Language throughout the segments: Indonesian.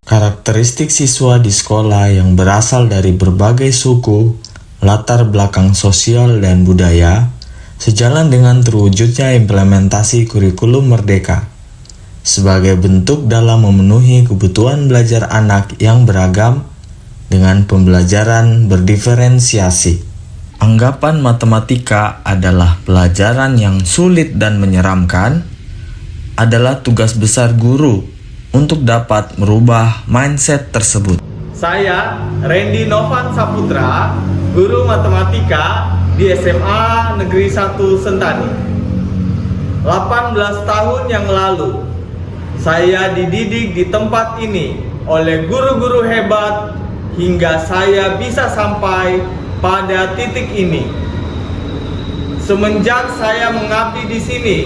Karakteristik siswa di sekolah yang berasal dari berbagai suku, latar belakang sosial dan budaya, sejalan dengan terwujudnya implementasi kurikulum Merdeka, sebagai bentuk dalam memenuhi kebutuhan belajar anak yang beragam dengan pembelajaran berdiferensiasi. Anggapan matematika adalah pelajaran yang sulit dan menyeramkan adalah tugas besar guru untuk dapat merubah mindset tersebut. Saya Randy Novan Saputra, guru matematika di SMA Negeri 1 Sentani. 18 tahun yang lalu, saya dididik di tempat ini oleh guru-guru hebat hingga saya bisa sampai pada titik ini. Semenjak saya mengabdi di sini,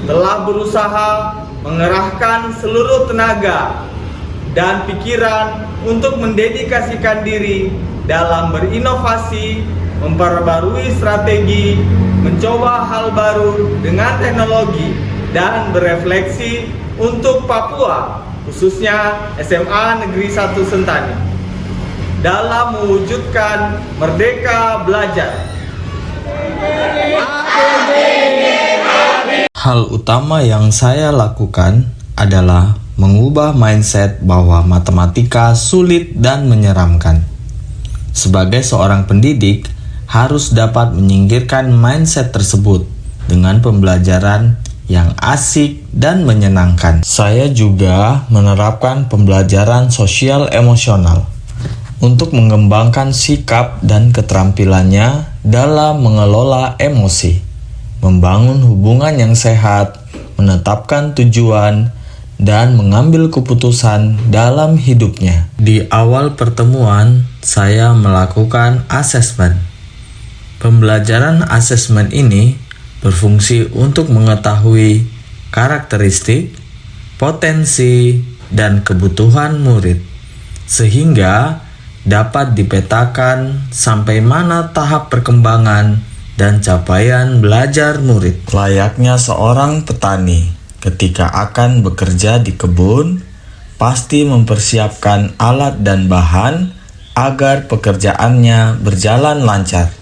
telah berusaha mengerahkan seluruh tenaga dan pikiran untuk mendedikasikan diri dalam berinovasi, memperbarui strategi, mencoba hal baru dengan teknologi, dan berefleksi untuk Papua, khususnya SMA Negeri 1 Sentani, dalam mewujudkan Merdeka Belajar. Hal utama yang saya lakukan adalah mengubah mindset bahwa matematika sulit dan menyeramkan. Sebagai seorang pendidik, harus dapat menyingkirkan mindset tersebut dengan pembelajaran yang asik dan menyenangkan. Saya juga menerapkan pembelajaran sosial emosional untuk mengembangkan sikap dan keterampilannya dalam mengelola emosi, membangun hubungan yang sehat, menetapkan tujuan, dan mengambil keputusan dalam hidupnya. Di awal pertemuan, saya melakukan asesmen. Pembelajaran asesmen ini berfungsi untuk mengetahui karakteristik, potensi, dan kebutuhan murid, sehingga dapat dipetakan sampai mana tahap perkembangan dan capaian belajar murid. Layaknya seorang petani, ketika akan bekerja di kebun, pasti mempersiapkan alat dan bahan agar pekerjaannya berjalan lancar.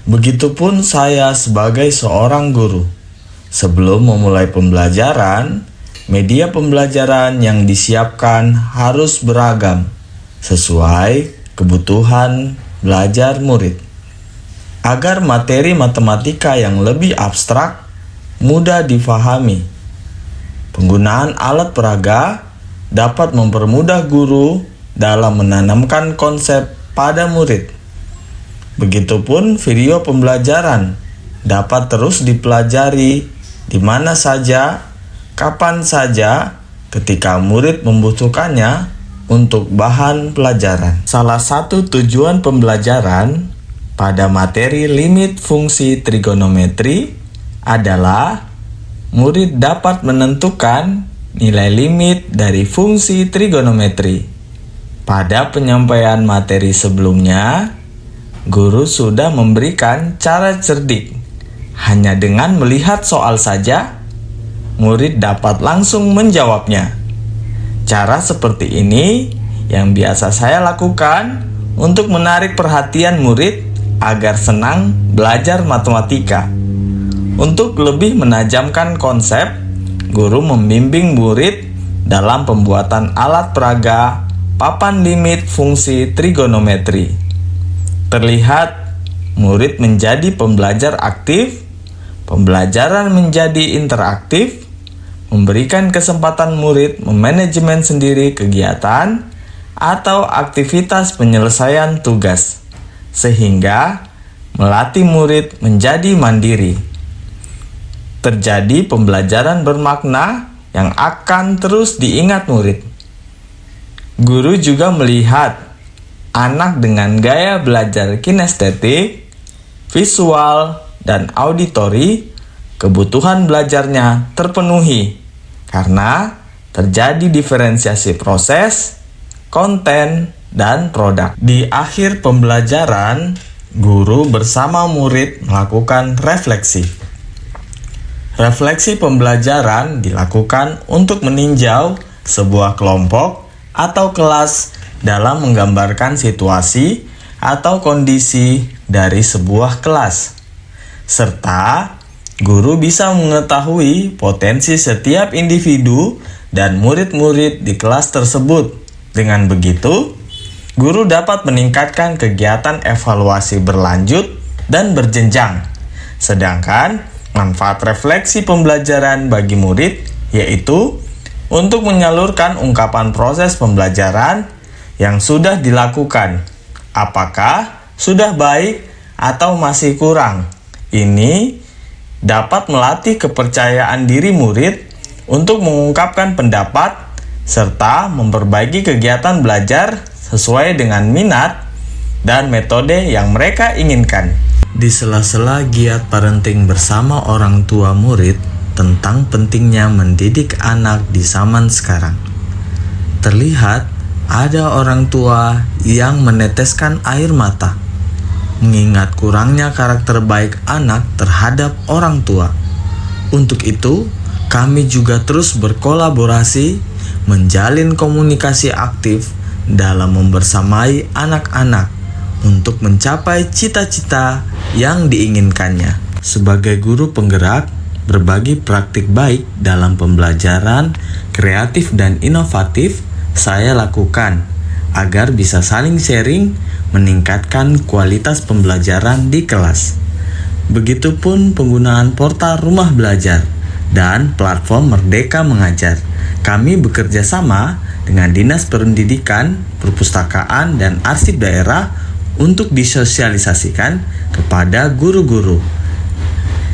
Begitupun saya sebagai seorang guru. Sebelum memulai pembelajaran, media pembelajaran yang disiapkan harus beragam, sesuai kebutuhan belajar murid. Agar materi matematika yang lebih abstrak mudah difahami, penggunaan alat peraga dapat mempermudah guru dalam menanamkan konsep pada murid. Begitupun video pembelajaran dapat terus dipelajari di mana saja, kapan saja, ketika murid membutuhkannya untuk bahan pelajaran. Salah satu tujuan pembelajaran pada materi limit fungsi trigonometri adalah murid dapat menentukan nilai limit dari fungsi trigonometri. Pada penyampaian materi sebelumnya, guru sudah memberikan cara cerdik. Hanya dengan melihat soal saja, murid dapat langsung menjawabnya. Cara seperti ini yang biasa saya lakukan untuk menarik perhatian murid agar senang belajar matematika. Untuk lebih menajamkan konsep, guru membimbing murid dalam pembuatan alat peraga papan limit fungsi trigonometri. Terlihat murid menjadi pembelajar aktif, pembelajaran menjadi interaktif, memberikan kesempatan murid memanajemen sendiri kegiatan atau aktivitas penyelesaian tugas, sehingga melatih murid menjadi mandiri. Terjadi pembelajaran bermakna yang akan terus diingat murid. Guru juga melihat anak dengan gaya belajar kinestetik, visual, dan auditori, kebutuhan belajarnya terpenuhi karena terjadi diferensiasi proses, konten, dan produk. Di akhir pembelajaran, guru bersama murid melakukan refleksi. Refleksi pembelajaran dilakukan untuk meninjau sebuah kelompok atau kelas dalam menggambarkan situasi atau kondisi dari sebuah kelas. Serta guru bisa mengetahui potensi setiap individu dan murid-murid di kelas tersebut. Dengan begitu, guru dapat meningkatkan kegiatan evaluasi berlanjut dan berjenjang. Sedangkan manfaat refleksi pembelajaran bagi murid yaitu untuk menyalurkan ungkapan proses pembelajaran yang sudah dilakukan. Apakah sudah baik atau masih kurang? Ini dapat melatih kepercayaan diri murid untuk mengungkapkan pendapat serta memperbaiki kegiatan belajar sesuai dengan minat dan metode yang mereka inginkan. Di sela-sela giat parenting bersama orang tua murid tentang pentingnya mendidik anak di zaman sekarang, terlihat ada orang tua yang meneteskan air mata mengingat kurangnya karakter baik anak terhadap orang tua. Untuk itu, kami juga terus berkolaborasi menjalin komunikasi aktif dalam membersamai anak-anak untuk mencapai cita-cita yang diinginkannya. Sebagai guru penggerak, berbagi praktik baik dalam pembelajaran kreatif dan inovatif saya lakukan agar bisa saling sharing, meningkatkan kualitas pembelajaran di kelas. Begitupun penggunaan portal Rumah Belajar dan platform Merdeka Mengajar. Kami bekerja sama dengan Dinas Pendidikan, Perpustakaan, dan Arsip Daerah untuk disosialisasikan kepada guru-guru.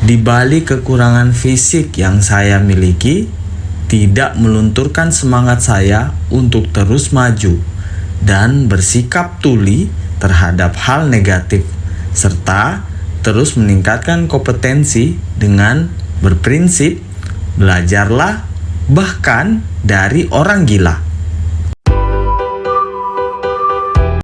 Di balik kekurangan fisik yang saya miliki, tidak melunturkan semangat saya untuk terus maju dan bersikap tuli terhadap hal negatif, serta terus meningkatkan kompetensi dengan berprinsip belajarlah bahkan dari orang gila.